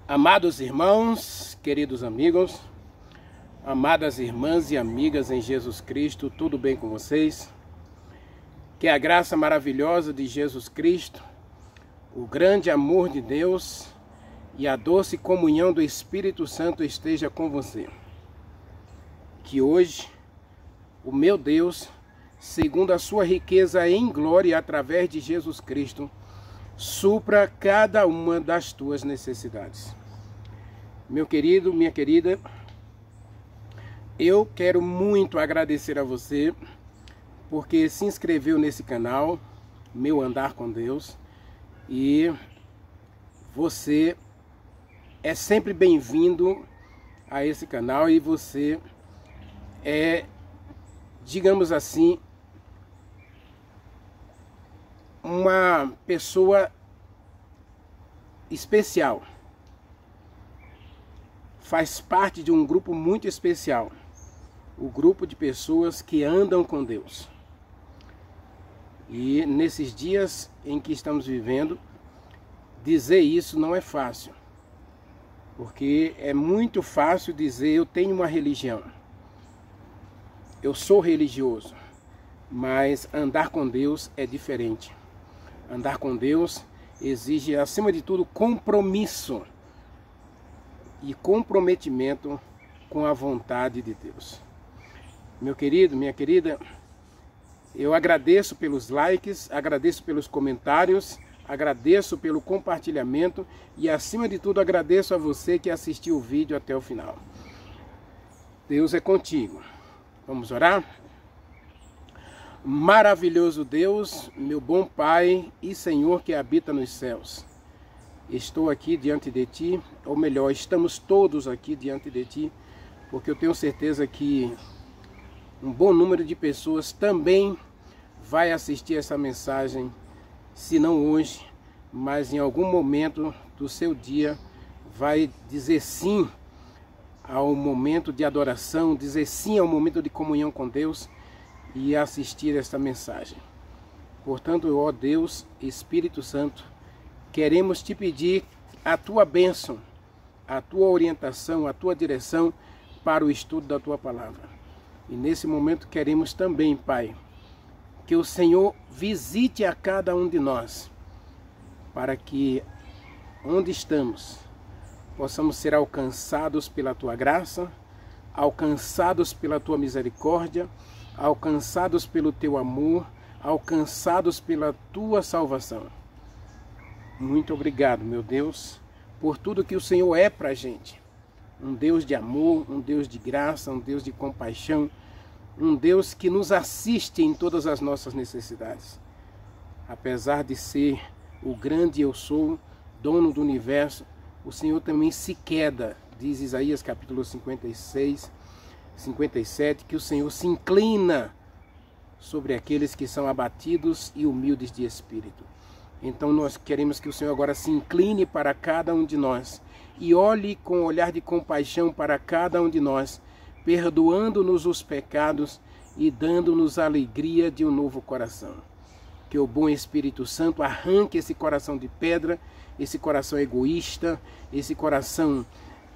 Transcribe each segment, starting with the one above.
Amados irmãos, queridos amigos, amadas irmãs e amigas em Jesus Cristo, tudo bem com vocês? Que a graça maravilhosa de Jesus Cristo, o grande amor de Deus e a doce comunhão do Espírito Santo esteja com você. Que hoje o meu Deus, segundo a sua riqueza em glória através de Jesus Cristo, supra cada uma das tuas necessidades. Meu querido, minha querida, eu quero muito agradecer a você porque se inscreveu nesse canal, Meu Andar com Deus, e você é sempre bem-vindo a esse canal e você é, digamos assim, uma pessoa especial. Faz parte de um grupo muito especial, o grupo de pessoas que andam com Deus. E nesses dias em que estamos vivendo, dizer isso não é fácil, porque é muito fácil dizer eu tenho uma religião, eu sou religioso, mas andar com Deus é diferente. Andar com Deus exige, acima de tudo, compromisso e comprometimento com a vontade de Deus. Meu querido, minha querida, eu agradeço pelos likes, agradeço pelos comentários, agradeço pelo compartilhamento e, acima de tudo, agradeço a você que assistiu o vídeo até o final. Deus é contigo. Vamos orar? Maravilhoso Deus, meu bom Pai e Senhor que habita nos céus. Estou aqui diante de Ti, ou melhor, estamos todos aqui diante de Ti, porque eu tenho certeza que um bom número de pessoas também vai assistir essa mensagem, se não hoje, mas em algum momento do seu dia, vai dizer sim ao momento de adoração, dizer sim ao momento de comunhão com Deus e assistir esta mensagem. Portanto, ó Deus, Espírito Santo, queremos te pedir a tua bênção, a tua orientação, a tua direção para o estudo da tua palavra. E nesse momento queremos também, Pai, que o Senhor visite a cada um de nós, para que onde estamos possamos ser alcançados pela tua graça, alcançados pela tua misericórdia, alcançados pelo teu amor, alcançados pela tua salvação. Muito obrigado, meu Deus, por tudo que o Senhor é para a gente. Um Deus de amor, um Deus de graça, um Deus de compaixão, um Deus que nos assiste em todas as nossas necessidades. Apesar de ser o grande eu sou, dono do universo, o Senhor também se queda, diz Isaías capítulo 56, 57, que o Senhor se inclina sobre aqueles que são abatidos e humildes de espírito. Então nós queremos que o Senhor agora se incline para cada um de nós e olhe com olhar de compaixão para cada um de nós, perdoando-nos os pecados e dando-nos a alegria de um novo coração. Que o bom Espírito Santo arranque esse coração de pedra, esse coração egoísta, esse coração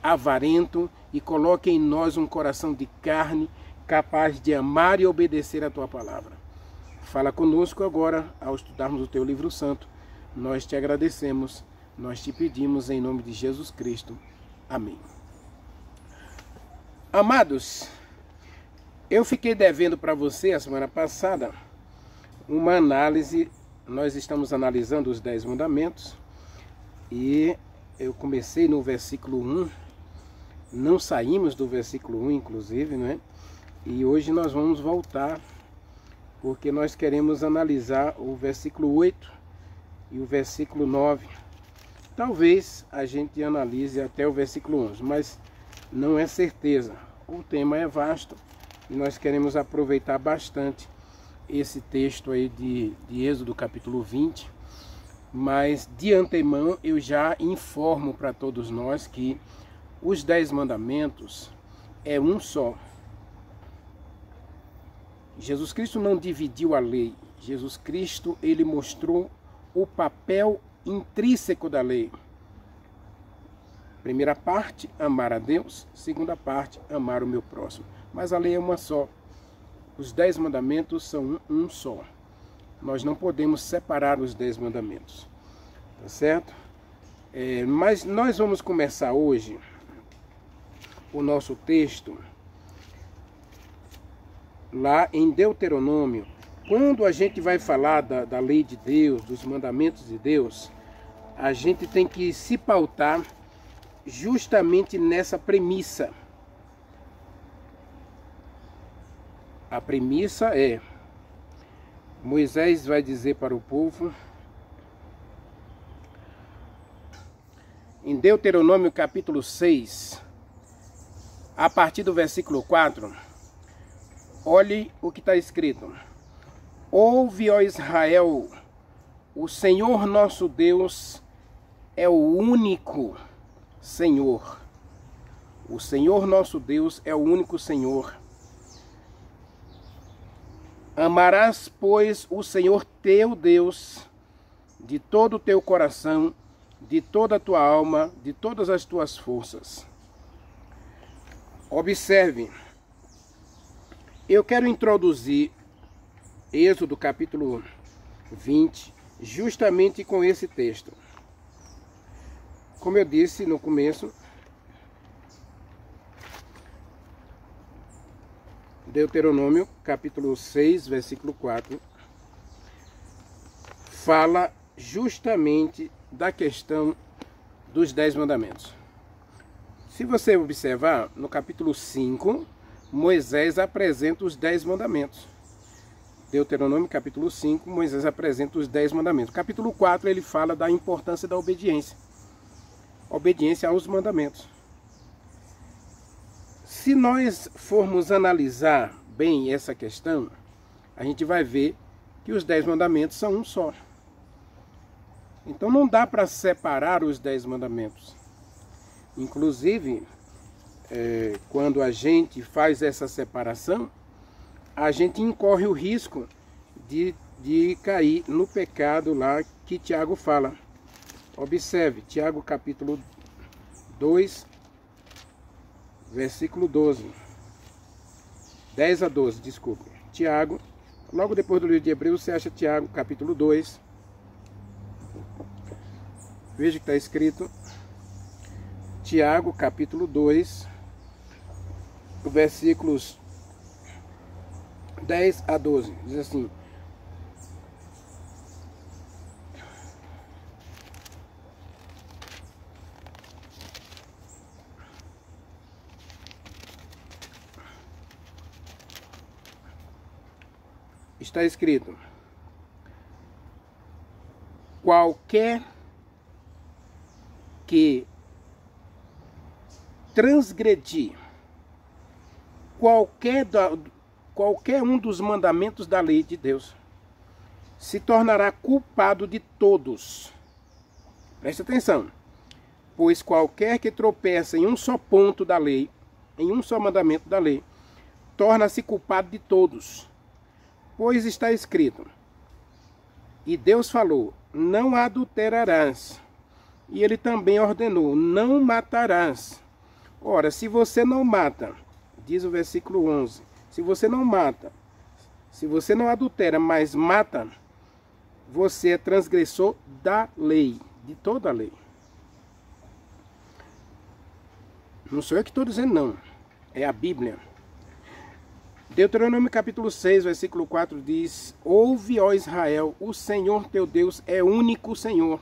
avarento e coloque em nós um coração de carne capaz de amar e obedecer a tua palavra. Fala conosco agora ao estudarmos o teu livro santo. Nós te agradecemos, nós te pedimos em nome de Jesus Cristo. Amém. Amados, eu fiquei devendo para você a semana passada uma análise. Nós estamos analisando os 10 mandamentos e eu comecei no versículo 1, não saímos do versículo 1 inclusive, né? E hoje nós vamos voltar, porque nós queremos analisar o versículo 8 e o versículo 9. Talvez a gente analise até o versículo 11, mas não é certeza. O tema é vasto e nós queremos aproveitar bastante esse texto aí de Êxodo capítulo 20. Mas de antemão eu já informo para todos nós que os 10 mandamentos é um só. Jesus Cristo não dividiu a lei. Jesus Cristo, ele mostrou o papel intrínseco da lei. Primeira parte, amar a Deus. Segunda parte, amar o meu próximo. Mas a lei é uma só. Os 10 mandamentos são um só. Nós não podemos separar os 10 mandamentos. Tá certo? Mas nós vamos começar hoje o nosso texto lá em Deuteronômio. Quando a gente vai falar da lei de Deus, dos mandamentos de Deus, a gente tem que se pautar justamente nessa premissa. A premissa é: Moisés vai dizer para o povo, em Deuteronômio capítulo 6, a partir do versículo 4, olhe o que está escrito. Ouve, ó Israel, o Senhor nosso Deus é o único Senhor. O Senhor nosso Deus é o único Senhor. Amarás, pois, o Senhor teu Deus de todo o teu coração, de toda a tua alma, de todas as tuas forças. Observe, eu quero introduzir Êxodo capítulo 20, justamente com esse texto. Como eu disse no começo, Deuteronômio capítulo 6, versículo 4, fala justamente da questão dos 10 mandamentos. Se você observar, no capítulo 5, Moisés apresenta os 10 mandamentos. Deuteronômio capítulo 5, Moisés apresenta os 10 mandamentos. Capítulo 4, ele fala da importância da obediência. Obediência aos mandamentos. Se nós formos analisar bem essa questão, a gente vai ver que os 10 mandamentos são um só. Então não dá para separar os 10 mandamentos. Inclusive, quando a gente faz essa separação, a gente incorre o risco de cair no pecado lá que Tiago fala. Observe, Tiago capítulo 2, versículo 12. 10 a 12, desculpe. Tiago, logo depois do livro de Hebreus, você acha Tiago capítulo 2. Veja que está escrito. Tiago capítulo 2, versículos 10 a 12. Diz assim: está escrito: qualquer que transgredir qualquer um dos mandamentos da lei de Deus se tornará culpado de todos. Preste atenção. Pois qualquer que tropeça em um só ponto da lei, em um só mandamento da lei, torna-se culpado de todos. Pois está escrito: e Deus falou, não adulterarás. E ele também ordenou, não matarás. Ora, se você não mata, diz o versículo 11, se você não mata, se você não adultera, mas mata, você é transgressor da lei, de toda a lei. Não sou eu que estou dizendo, não. É a Bíblia. Deuteronômio capítulo 6, versículo 4 diz: ouve, ó Israel, o Senhor teu Deus é único Senhor.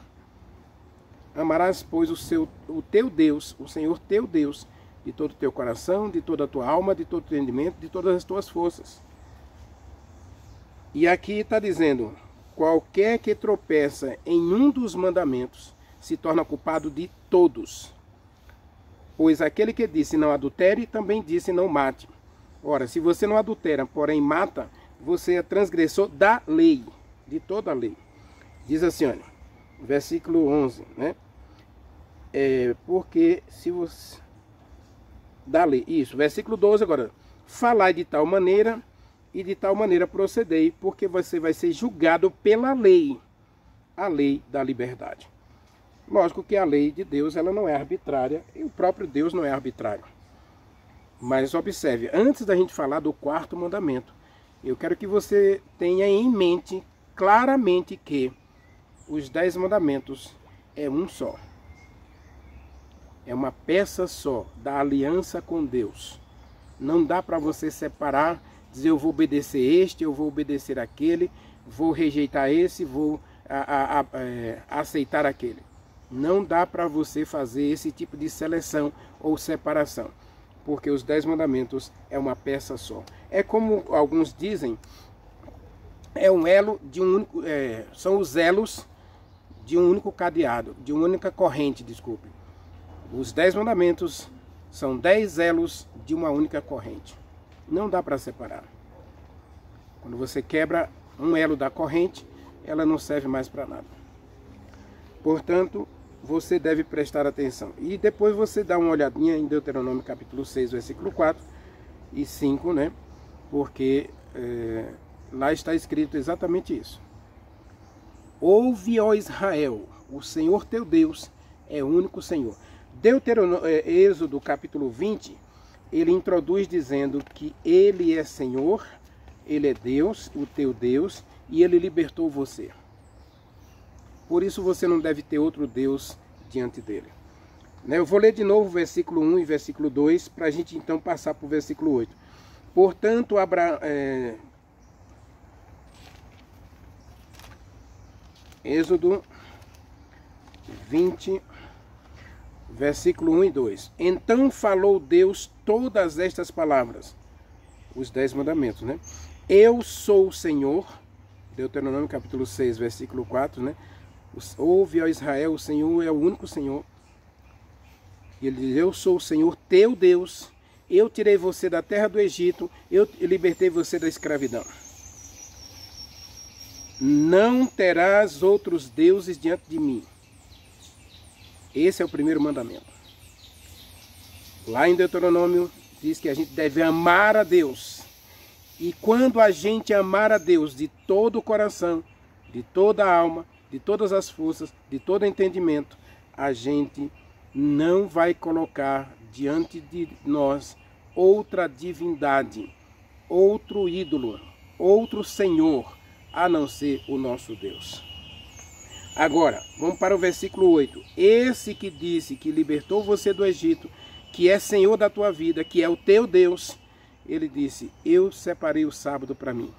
Amarás, pois, o teu Deus, o Senhor teu Deus, de todo o teu coração, de toda a tua alma, de todo o teu entendimento, de todas as tuas forças. E aqui está dizendo: qualquer que tropeça em um dos mandamentos se torna culpado de todos. Pois aquele que disse não adultere, também disse não mate. Ora, se você não adultera, porém mata, você é transgressor da lei, de toda a lei. Diz assim, olha, versículo 11, né? Porque se você... da lei, isso, versículo 12 agora. Falai de tal maneira e de tal maneira procedei, porque você vai ser julgado pela lei, a lei da liberdade. Lógico que a lei de Deus ela não é arbitrária e o próprio Deus não é arbitrário. Mas observe, antes da gente falar do quarto mandamento, eu quero que você tenha em mente claramente que os 10 mandamentos é um só. É uma peça só da aliança com Deus. Não dá para você separar, dizer eu vou obedecer este, eu vou obedecer aquele, vou rejeitar esse, vou aceitar aquele. Não dá para você fazer esse tipo de seleção ou separação, porque os 10 mandamentos é uma peça só. É como alguns dizem, é um elo de um único, são os elos de um único cadeado, de uma única corrente, desculpe. Os 10 mandamentos são 10 elos de uma única corrente. Não dá para separar. Quando você quebra um elo da corrente, ela não serve mais para nada. Portanto, você deve prestar atenção. E depois você dá uma olhadinha em Deuteronômio capítulo 6, versículo 4 e 5, né? Porque lá está escrito exatamente isso. Ouve, ó Israel, o Senhor teu Deus é o único Senhor. Êxodo capítulo 20, ele introduz dizendo que ele é Senhor, ele é Deus, o teu Deus, e ele libertou você. Por isso você não deve ter outro Deus diante dele. Eu vou ler de novo o versículo 1 e versículo 2, para a gente então passar para o versículo 8. Portanto, Êxodo 20, versículo 1 e 2. Então falou Deus todas estas palavras, os 10 mandamentos, né? Eu sou o Senhor, Deuteronômio capítulo 6, versículo 4, né? Ouve, ó Israel, o Senhor é o único Senhor. E ele diz, eu sou o Senhor teu Deus, eu tirei você da terra do Egito, eu libertei você da escravidão. Não terás outros deuses diante de mim. Esse é o primeiro mandamento. Lá em Deuteronômio diz que a gente deve amar a Deus. E quando a gente amar a Deus de todo o coração, de toda a alma, de todas as forças, de todo entendimento, a gente não vai colocar diante de nós outra divindade, outro ídolo, outro Senhor, a não ser o nosso Deus. Agora, vamos para o versículo 8. Esse que disse que libertou você do Egito, que é Senhor da tua vida, que é o teu Deus, ele disse, eu separei o sábado para mim.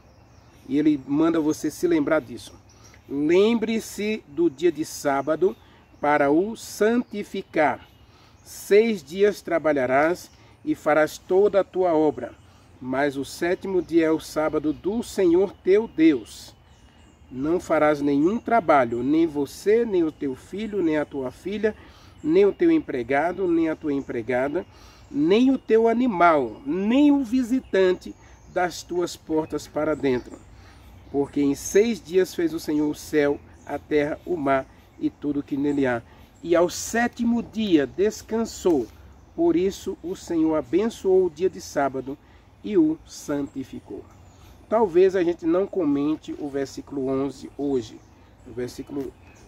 E ele manda você se lembrar disso. Lembre-se do dia de sábado para o santificar. 6 dias trabalharás e farás toda a tua obra. Mas o 7º dia é o sábado do Senhor teu Deus. Não farás nenhum trabalho, nem você, nem o teu filho, nem a tua filha, nem o teu empregado, nem a tua empregada, nem o teu animal, nem o visitante das tuas portas para dentro. Porque em 6 dias fez o Senhor o céu, a terra, o mar e tudo que nele há. E ao 7º dia descansou. Por isso o Senhor abençoou o dia de sábado e o santificou. Talvez a gente não comente o versículo 11 hoje,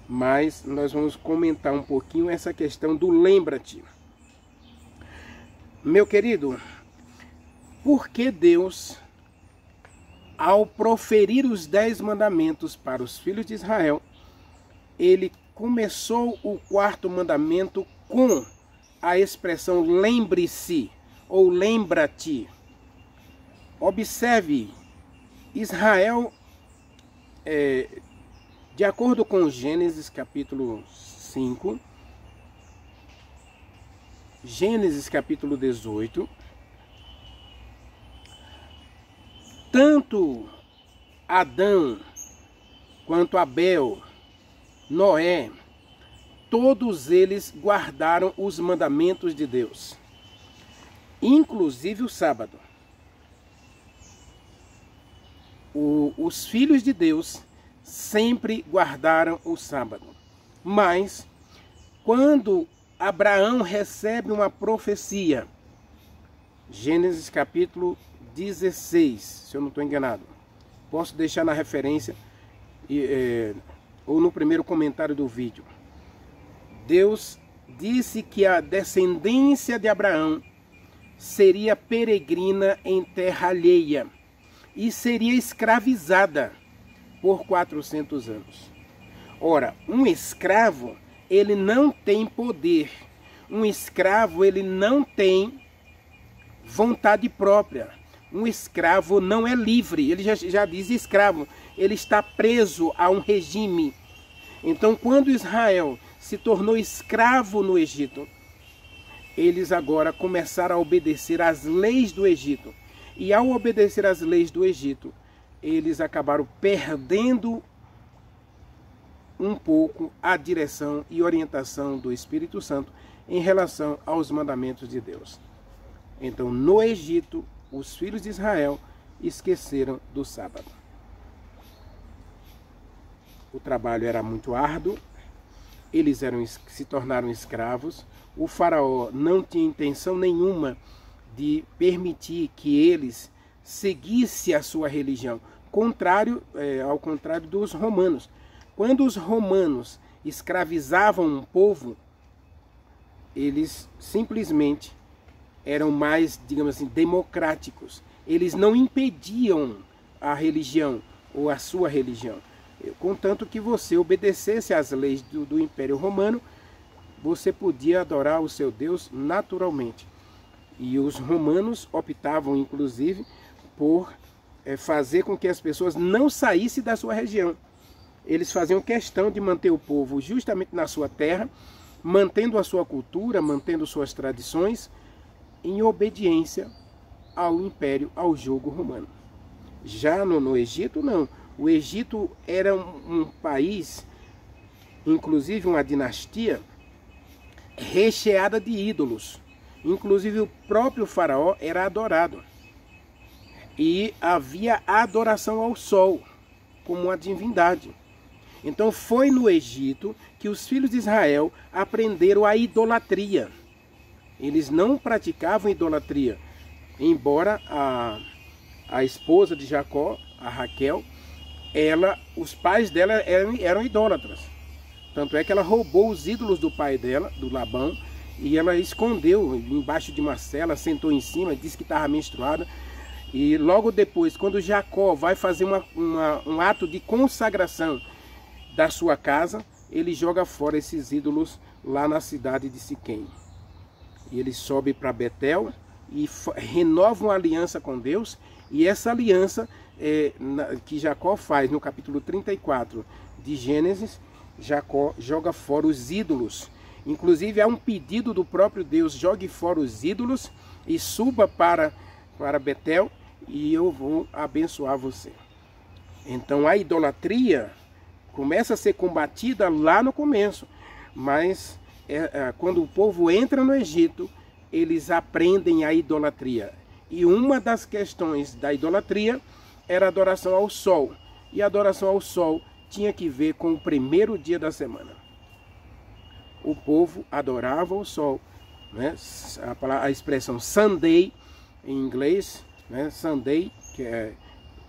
mas nós vamos comentar um pouquinho essa questão do lembra-te. Meu querido, por que Deus, ao proferir os 10 mandamentos para os filhos de Israel, ele começou o 4º mandamento com a expressão lembre-se ou lembra-te? Observe, Israel, de acordo com Gênesis capítulo 5, Gênesis capítulo 18, tanto Adão quanto Abel, Noé, todos eles guardaram os mandamentos de Deus, inclusive o sábado. Os filhos de Deus sempre guardaram o sábado. Mas, quando Abraão recebe uma profecia, Gênesis capítulo 16, se eu não estou enganado, posso deixar na referência ou no primeiro comentário do vídeo. Deus disse que a descendência de Abraão seria peregrina em terra alheia e seria escravizada por 400 anos. Ora, um escravo, ele não tem poder. Um escravo, ele não tem vontade própria. Um escravo não é livre. Ele já diz escravo. Ele está preso a um regime. Então, quando Israel se tornou escravo no Egito, eles agora começaram a obedecer às leis do Egito. E ao obedecer às leis do Egito, eles acabaram perdendo um pouco a direção e orientação do Espírito Santo em relação aos mandamentos de Deus. Então, no Egito, os filhos de Israel esqueceram do sábado. O trabalho era muito árduo, eles se tornaram escravos. O faraó não tinha intenção nenhuma de permitir que eles seguissem a sua religião, ao contrário dos romanos. Quando os romanos escravizavam um povo, eles simplesmente eram mais, digamos assim, democráticos. Eles não impediam a religião ou a sua religião. Contanto que você obedecesse às leis do Império Romano, você podia adorar o seu Deus naturalmente. E os romanos optavam, inclusive, por fazer com que as pessoas não saíssem da sua região. Eles faziam questão de manter o povo justamente na sua terra, mantendo a sua cultura, mantendo suas tradições, em obediência ao império, ao jugo romano. Já no Egito, não. O Egito era um país, inclusive uma dinastia, recheada de ídolos. Inclusive o próprio faraó era adorado. E havia a adoração ao sol, como uma divindade. Então foi no Egito que os filhos de Israel aprenderam a idolatria. Eles não praticavam idolatria, embora a esposa de Jacó, a Raquel, os pais dela eram idólatras. Tanto é que ela roubou os ídolos do pai dela, do Labão, e ela escondeu embaixo de uma cela, sentou em cima, disse que estava menstruada. E logo depois, quando Jacó vai fazer um ato de consagração da sua casa, ele joga fora esses ídolos lá na cidade de Siquém. E ele sobe para Betel e renova uma aliança com Deus. E essa aliança que Jacó faz no capítulo 34 de Gênesis, Jacó joga fora os ídolos. Inclusive há um pedido do próprio Deus: jogue fora os ídolos e suba para Betel e eu vou abençoar você. Então a idolatria começa a ser combatida lá no começo, mas quando o povo entra no Egito, eles aprendem a idolatria. E uma das questões da idolatria era a adoração ao sol. E a adoração ao sol tinha que ver com o primeiro dia da semana. O povo adorava o sol, né? A expressão Sunday em inglês, né? Sunday, que é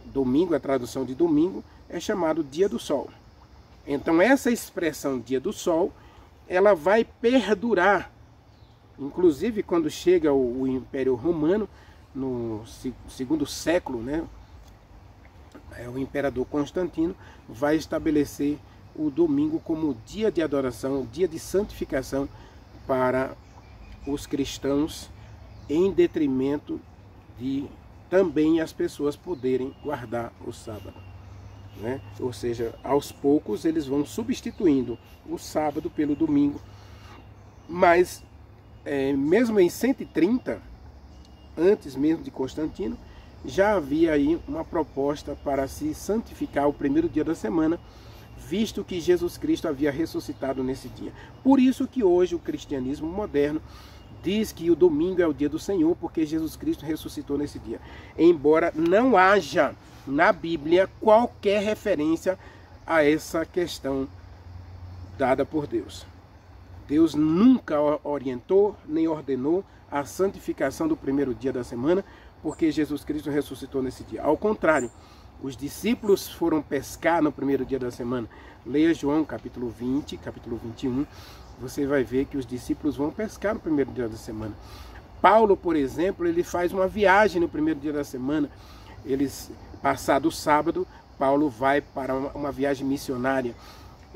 domingo, a tradução de domingo, é chamado dia do sol. Então essa expressão dia do sol, ela vai perdurar, inclusive quando chega o Império Romano, no segundo século, né? O imperador Constantino vai estabelecer o domingo como dia de adoração, dia de santificação para os cristãos, em detrimento de também as pessoas poderem guardar o sábado, né? Ou seja, aos poucos eles vão substituindo o sábado pelo domingo. Mas mesmo em 130, antes mesmo de Constantino, já havia aí uma proposta para se santificar o primeiro dia da semana, visto que Jesus Cristo havia ressuscitado nesse dia. Por isso que hoje o cristianismo moderno diz que o domingo é o dia do Senhor, porque Jesus Cristo ressuscitou nesse dia. Embora não haja na Bíblia qualquer referência a essa questão dada por Deus. Deus nunca orientou nem ordenou a santificação do primeiro dia da semana, porque Jesus Cristo ressuscitou nesse dia. Ao contrário, os discípulos foram pescar no primeiro dia da semana. Leia João capítulo 20, capítulo 21. você vai ver que os discípulos vão pescar no primeiro dia da semana. Paulo, por exemplo, ele faz uma viagem no primeiro dia da semana. Passado o sábado, Paulo vai para uma viagem missionária.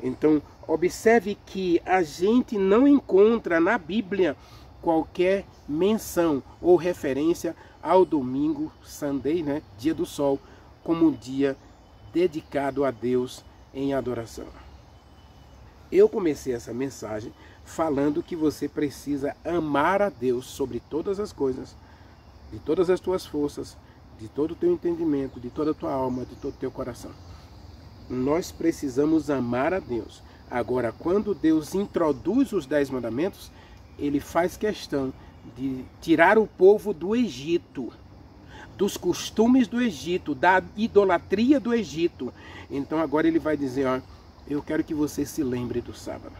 Então, observe que a gente não encontra na Bíblia qualquer menção ou referência ao domingo, Sunday, né, dia do sol, como um dia dedicado a Deus em adoração. Eu comecei essa mensagem falando que você precisa amar a Deus sobre todas as coisas, de todas as tuas forças, de todo o teu entendimento, de toda a tua alma, de todo o teu coração. Nós precisamos amar a Deus. Agora, quando Deus introduz os 10 mandamentos, ele faz questão de tirar o povo do Egito, dos costumes do Egito, da idolatria do Egito. Então agora ele vai dizer, ó, eu quero que você se lembre do sábado.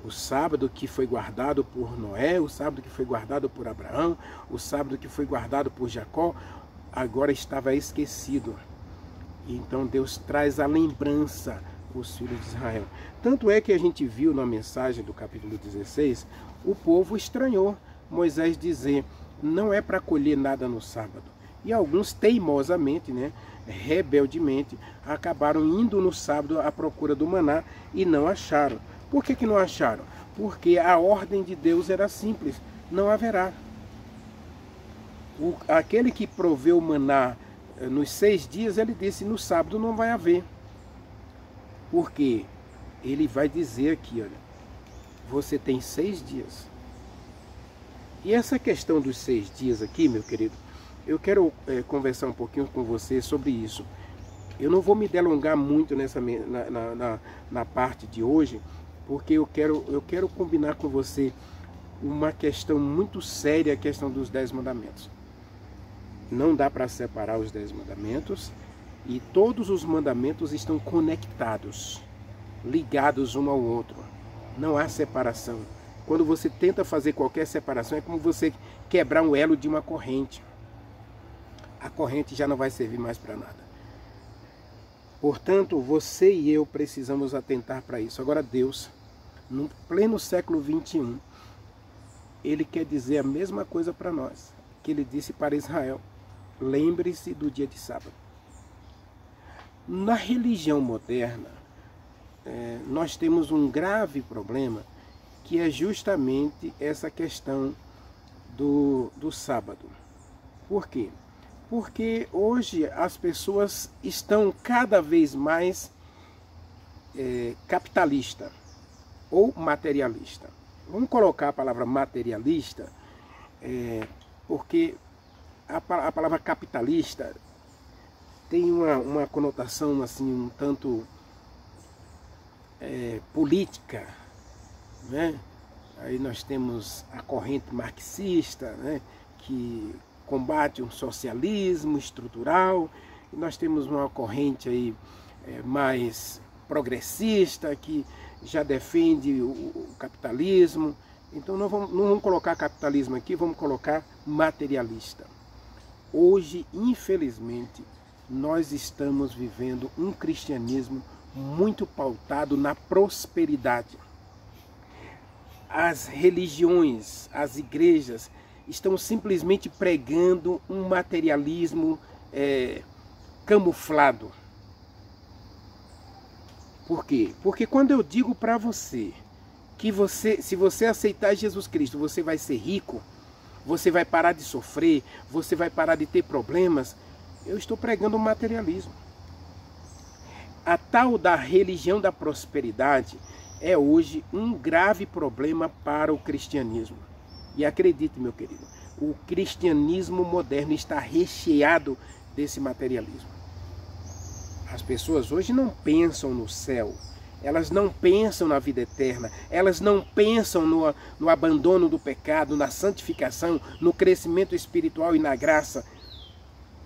O sábado que foi guardado por Noé, o sábado que foi guardado por Abraão, o sábado que foi guardado por Jacó, agora estava esquecido. Então Deus traz a lembrança os filhos de Israel. Tanto é que a gente viu na mensagem do capítulo 16, o povo estranhou Moisés dizer, não é para colher nada no sábado. E alguns teimosamente, né, rebeldemente, acabaram indo no sábado à procura do maná e não acharam. Por que não acharam? Porque a ordem de Deus era simples, não haverá. Aquele que proveu o maná nos 6 dias, ele disse, no sábado não vai haver. Porque ele vai dizer aqui, olha, você tem 6 dias. E essa questão dos 6 dias aqui, meu querido, eu quero conversar um pouquinho com você sobre isso. Eu não vou me delongar muito na parte de hoje, porque eu quero combinar com você uma questão muito séria, a questão dos 10 mandamentos. Não dá para separar os 10 mandamentos, e todos os mandamentos estão conectados, ligados um ao outro. Não há separação. Quando você tenta fazer qualquer separação, é como você quebrar um elo de uma corrente. A corrente já não vai servir mais para nada. Portanto, você e eu precisamos atentar para isso. Agora Deus, no pleno século 21, Ele quer dizer a mesma coisa para nós, que Ele disse para Israel, lembre-se do dia de sábado. Na religião moderna, nós temos um grave problema, que é justamente essa questão do sábado. Por quê? Porque hoje as pessoas estão cada vez mais capitalista ou materialista. Vamos colocar a palavra materialista, porque a palavra capitalista tem uma conotação assim um tanto política, né? Aí nós temos a corrente marxista, né, que combate um socialismo estrutural, e nós temos uma corrente aí mais progressista que já defende o capitalismo. Então não vamos colocar capitalismo aqui, vamos colocar materialista. Hoje, infelizmente, nós estamos vivendo um cristianismo muito pautado na prosperidade. As religiões, as igrejas estão simplesmente pregando um materialismo camuflado. Por quê? Porque quando eu digo para você que se você aceitar Jesus Cristo, você vai ser rico, você vai parar de sofrer, você vai parar de ter problemas, eu estou pregando o materialismo. A tal da religião da prosperidade é hoje um grave problema para o cristianismo. E acredite, meu querido, o cristianismo moderno está recheado desse materialismo. As pessoas hoje não pensam no céu, elas não pensam na vida eterna, elas não pensam no abandono do pecado, na santificação, no crescimento espiritual e na graça,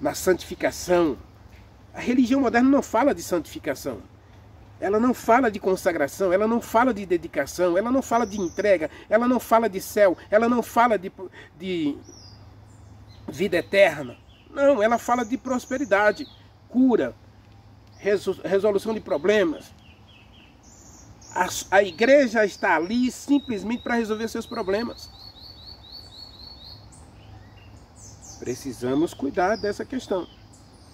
na santificação. A religião moderna não fala de santificação, ela não fala de consagração, ela não fala de dedicação, ela não fala de entrega, ela não fala de céu, ela não fala de vida eterna. Não, ela fala de prosperidade, cura, resolução de problemas. A igreja está ali simplesmente para resolver seus problemas. Precisamos cuidar dessa questão.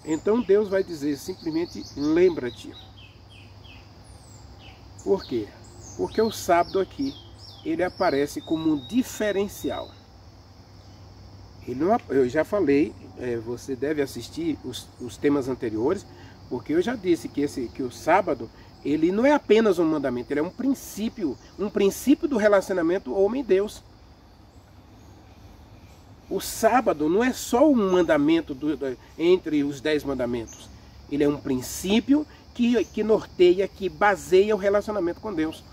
Então Deus vai dizer simplesmente, lembra-te. Por quê? Porque o sábado aqui, ele aparece como um diferencial. Eu já falei, você deve assistir os temas anteriores, porque eu já disse que o sábado, ele não é apenas um mandamento, ele é um princípio do relacionamento homem-deus. O sábado não é só um mandamento entre os 10 mandamentos, ele é um princípio que norteia, que baseia o relacionamento com Deus.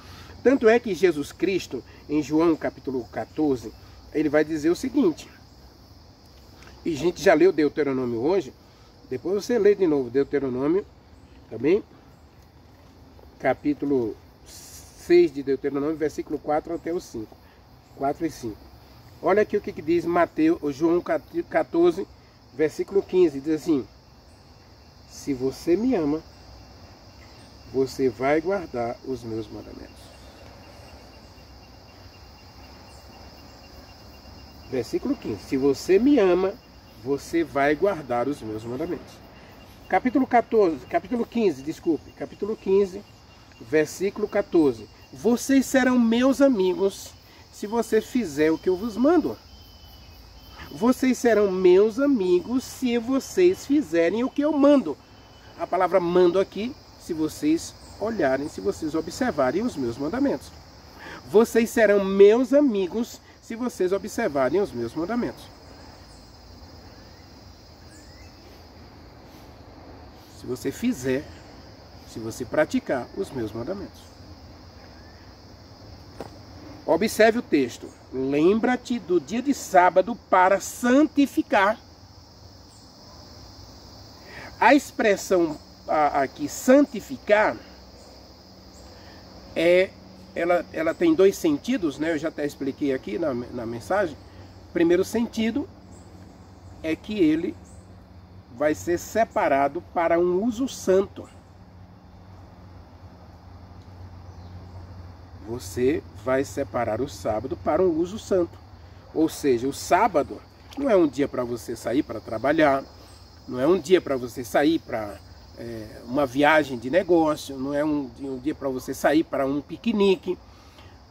Tanto é que Jesus Cristo, em João capítulo 14, ele vai dizer o seguinte, e a gente já leu Deuteronômio hoje, depois você lê de novo Deuteronômio, também, capítulo 6 de Deuteronômio, versículo 4 até o 5, 4 e 5. Olha aqui o que diz João 14, versículo 15, diz assim, se você me ama, você vai guardar os meus mandamentos. Versículo 15. Se você me ama, você vai guardar os meus mandamentos. Capítulo 15, versículo 14. Vocês serão meus amigos se você fizer o que eu vos mando. Vocês serão meus amigos se vocês fizerem o que eu mando. A palavra mando aqui, se vocês olharem, se vocês observarem os meus mandamentos. Vocês serão meus amigos se vocês observarem os meus mandamentos. Se você fizer, se você praticar os meus mandamentos. Observe o texto. Lembra-te do dia de sábado para santificar. A expressão aqui, santificar, ela tem dois sentidos, né? Eu já até expliquei aqui na mensagem. O primeiro sentido é que ele vai ser separado para um uso santo. Você vai separar o sábado para um uso santo. Ou seja, o sábado não é um dia para você sair para trabalhar, não é um dia para você sair para uma viagem de negócio, não é um dia para você sair para um piquenique.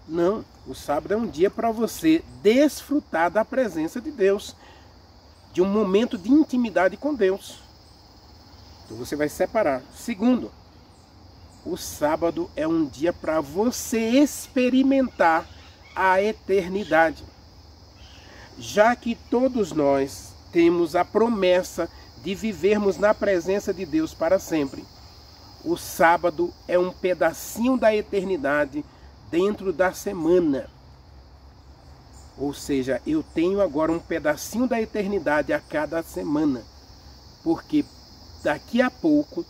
Não, o sábado é um dia para você desfrutar da presença de Deus, de um momento de intimidade com Deus. Então você vai separar. Segundo, o sábado é um dia para você experimentar a eternidade. Já que todos nós temos a promessa de vivermos na presença de Deus para sempre, o sábado é um pedacinho da eternidade dentro da semana. Ou seja, eu tenho agora um pedacinho da eternidade a cada semana, porque daqui a pouco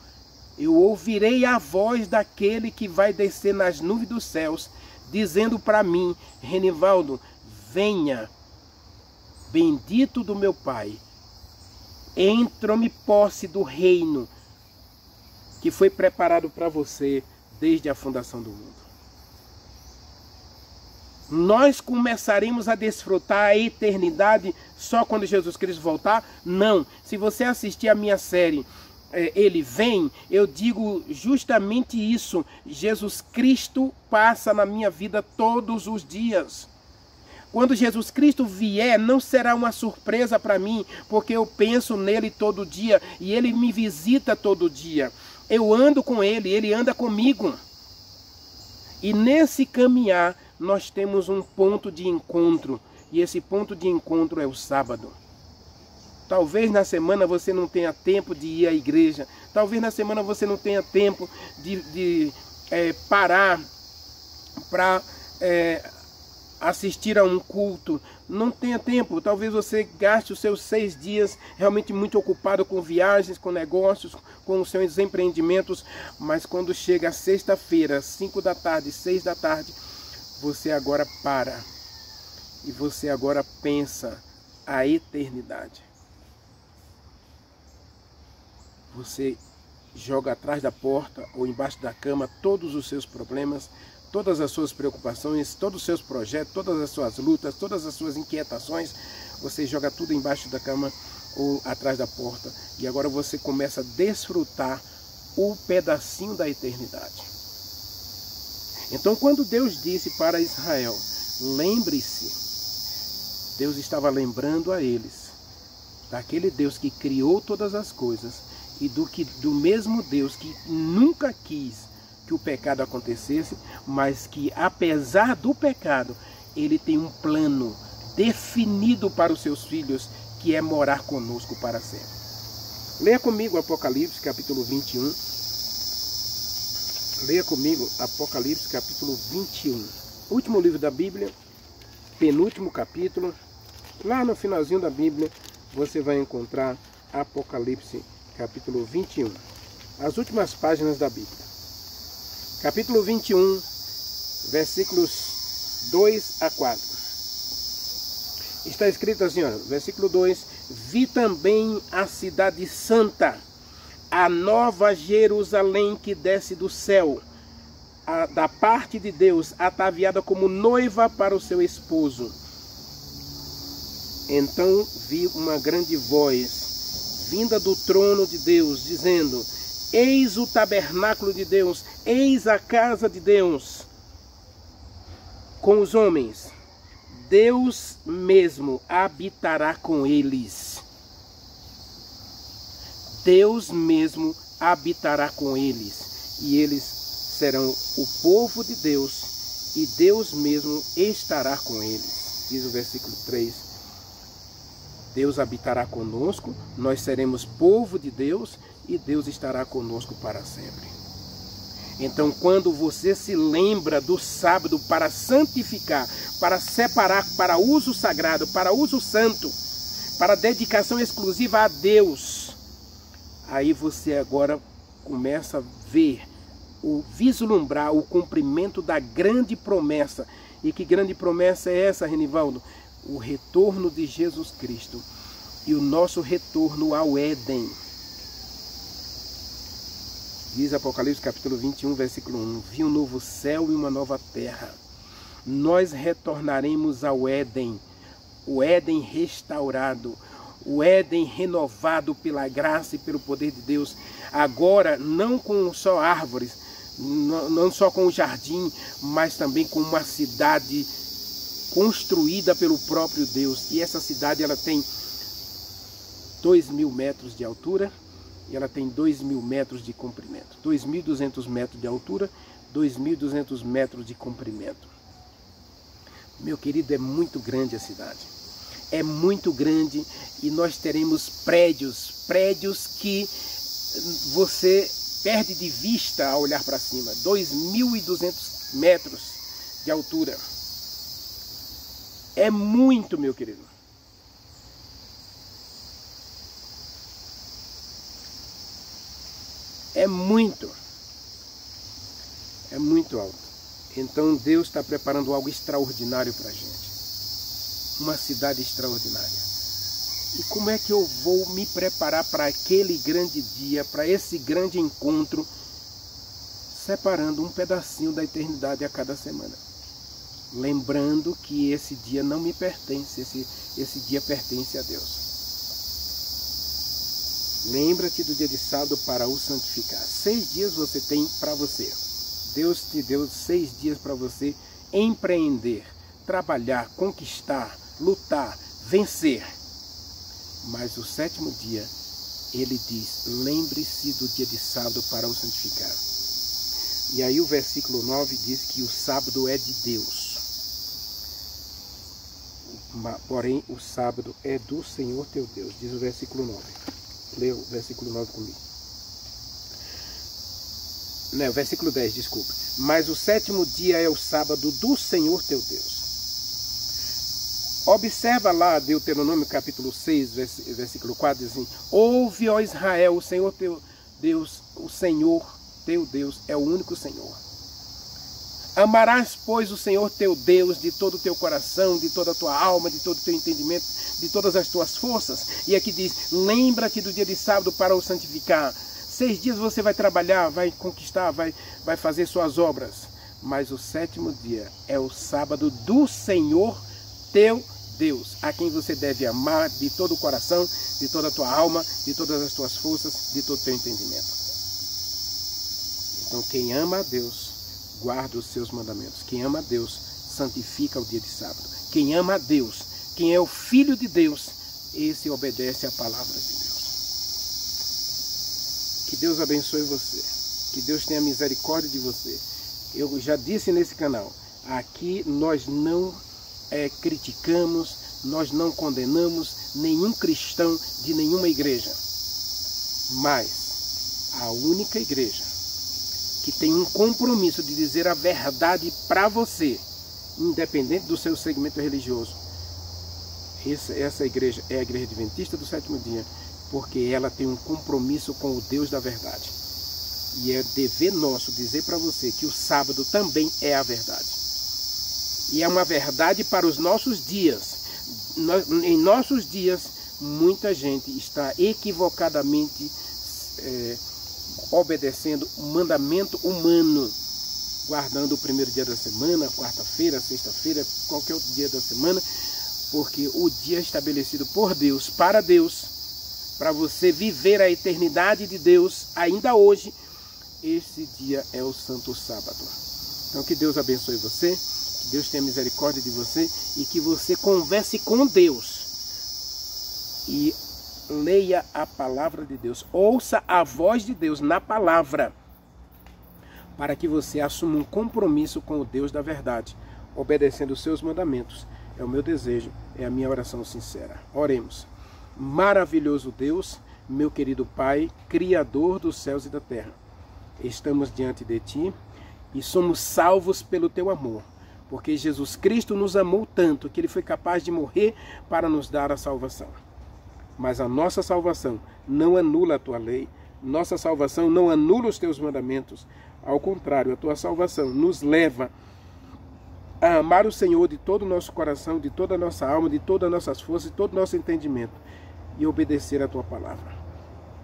eu ouvirei a voz daquele que vai descer nas nuvens dos céus, dizendo para mim, Renivaldo, venha, bendito do meu Pai, tome posse do reino que foi preparado para você desde a fundação do mundo. Nós começaremos a desfrutar a eternidade só quando Jesus Cristo voltar? Não. Se você assistir a minha série Ele Vem, eu digo justamente isso. Jesus Cristo passa na minha vida todos os dias. Quando Jesus Cristo vier, não será uma surpresa para mim, porque eu penso nele todo dia e ele me visita todo dia. Eu ando com ele, ele anda comigo. E nesse caminhar, nós temos um ponto de encontro, e esse ponto de encontro é o sábado. Talvez na semana você não tenha tempo de ir à igreja, talvez na semana você não tenha tempo de parar para assistir a um culto, não tenha tempo, talvez você gaste os seus 6 dias realmente muito ocupado com viagens, com negócios, com os seus empreendimentos, mas quando chega a sexta-feira, 5 da tarde, 6 da tarde, você agora para e você agora pensa a eternidade. Você joga atrás da porta ou embaixo da cama todos os seus problemas, todas as suas preocupações, todos os seus projetos, todas as suas lutas, todas as suas inquietações, você joga tudo embaixo da cama ou atrás da porta. E agora você começa a desfrutar o pedacinho da eternidade. Então, quando Deus disse para Israel, lembre-se, Deus estava lembrando a eles daquele Deus que criou todas as coisas e do mesmo Deus que nunca quis que o pecado acontecesse, mas que apesar do pecado, ele tem um plano definido para os seus filhos, que é morar conosco para sempre. Leia comigo Apocalipse capítulo 21. Leia comigo Apocalipse capítulo 21. Último livro da Bíblia, penúltimo capítulo. Lá no finalzinho da Bíblia, você vai encontrar Apocalipse capítulo 21. As últimas páginas da Bíblia. Capítulo 21, versículos 2 a 4. Está escrito assim, ó, versículo 2: vi também a cidade santa, a nova Jerusalém que desce do céu, da parte de Deus, ataviada como noiva para o seu esposo. Então vi uma grande voz, vinda do trono de Deus, dizendo: eis o tabernáculo de Deus, eis a casa de Deus com os homens. Deus mesmo habitará com eles. Deus mesmo habitará com eles. E eles serão o povo de Deus, e Deus mesmo estará com eles. Diz o versículo 3. Deus habitará conosco, nós seremos povo de Deus, e Deus estará conosco para sempre. Então, quando você se lembra do sábado para santificar, para separar para uso sagrado, para uso santo, para dedicação exclusiva a Deus, aí você agora começa a ver, vislumbrar o cumprimento da grande promessa. E que grande promessa é essa, Renivaldo? O retorno de Jesus Cristo e o nosso retorno ao Éden. Diz Apocalipse capítulo 21, versículo 1. Vi um novo céu e uma nova terra. Nós retornaremos ao Éden. O Éden restaurado. O Éden renovado pela graça e pelo poder de Deus. Agora, não com só árvores, não só com o jardim, mas também com uma cidade construída pelo próprio Deus. E essa cidade, ela tem 2.000 metros de altura. E ela tem 2.000 metros de comprimento. 2.200 metros de altura, 2.200 metros de comprimento. Meu querido, é muito grande a cidade. É muito grande, e nós teremos prédios que você perde de vista ao olhar para cima. 2.200 metros de altura. É muito, meu querido. É muito alto. Então Deus está preparando algo extraordinário para a gente. Uma cidade extraordinária. E como é que eu vou me preparar para aquele grande dia, para esse grande encontro, separando um pedacinho da eternidade a cada semana? Lembrando que esse dia não me pertence, esse dia pertence a Deus. Lembra-te do dia de sábado para o santificar. 6 dias você tem para você. Deus te deu 6 dias para você empreender, trabalhar, conquistar, lutar, vencer. Mas o 7º dia, ele diz: lembre-se do dia de sábado para o santificar. E aí o versículo 9 diz que o sábado é de Deus. Porém, o sábado é do Senhor teu Deus, diz o versículo 9. Lê o versículo 9 comigo. Não, o versículo 10, desculpa. Mas o 7º dia é o sábado do Senhor teu Deus. Observa lá Deuteronômio capítulo 6, versículo 4, diz assim: ouve, ó Israel, o Senhor teu Deus, o Senhor teu Deus é o único Senhor. Amarás, pois, o Senhor teu Deus de todo o teu coração, de toda a tua alma, de todo o teu entendimento, de todas as tuas forças. E aqui diz: lembra-te do dia de sábado para o santificar. 6 dias você vai trabalhar, vai conquistar, vai fazer suas obras. mas o sétimo dia é o sábado do Senhor teu Deus, a quem você deve amar de todo o coração, de toda a tua alma, de todas as tuas forças, de todo o teu entendimento. Então, quem ama a Deus, guarda os seus mandamentos. Quem ama a Deus, santifica o dia de sábado. Quem ama a Deus, quem é o Filho de Deus, esse obedece à palavra de Deus. Que Deus abençoe você. Que Deus tenha misericórdia de você. Eu já disse nesse canal, aqui nós não criticamos, nós não condenamos nenhum cristão de nenhuma igreja. Mas a única igreja que tem um compromisso de dizer a verdade para você, independente do seu segmento religioso, essa igreja é a Igreja Adventista do Sétimo Dia, porque ela tem um compromisso com o Deus da verdade. E é dever nosso dizer para você que o sábado também é a verdade. E é uma verdade para os nossos dias. Em nossos dias, muita gente está equivocadamente obedecendo o mandamento humano, guardando o primeiro dia da semana, quarta-feira, sexta-feira, qualquer outro dia da semana, porque o dia estabelecido por Deus, para você viver a eternidade de Deus, ainda hoje, esse dia é o Santo Sábado. Então que Deus abençoe você, que Deus tenha misericórdia de você e que você converse com Deus e leia a palavra de Deus, ouça a voz de Deus na palavra, para que você assuma um compromisso com o Deus da verdade, obedecendo os seus mandamentos. É o meu desejo, é a minha oração sincera. Oremos. Maravilhoso Deus, meu querido Pai, Criador dos céus e da terra, estamos diante de Ti e somos salvos pelo Teu amor, porque Jesus Cristo nos amou tanto que Ele foi capaz de morrer para nos dar a salvação. Mas a nossa salvação não anula a Tua lei, nossa salvação não anula os Teus mandamentos, ao contrário, a Tua salvação nos leva a amar o Senhor de todo o nosso coração, de toda a nossa alma, de todas as nossas forças, de todo o nosso entendimento e obedecer a Tua palavra.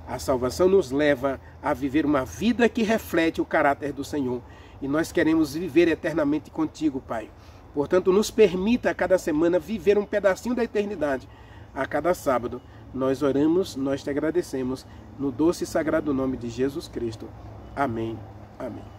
A salvação nos leva a viver uma vida que reflete o caráter do Senhor. E nós queremos viver eternamente contigo, Pai. Portanto, nos permita a cada semana viver um pedacinho da eternidade. A cada sábado, nós oramos, nós te agradecemos. No doce e sagrado nome de Jesus Cristo. Amém. Amém.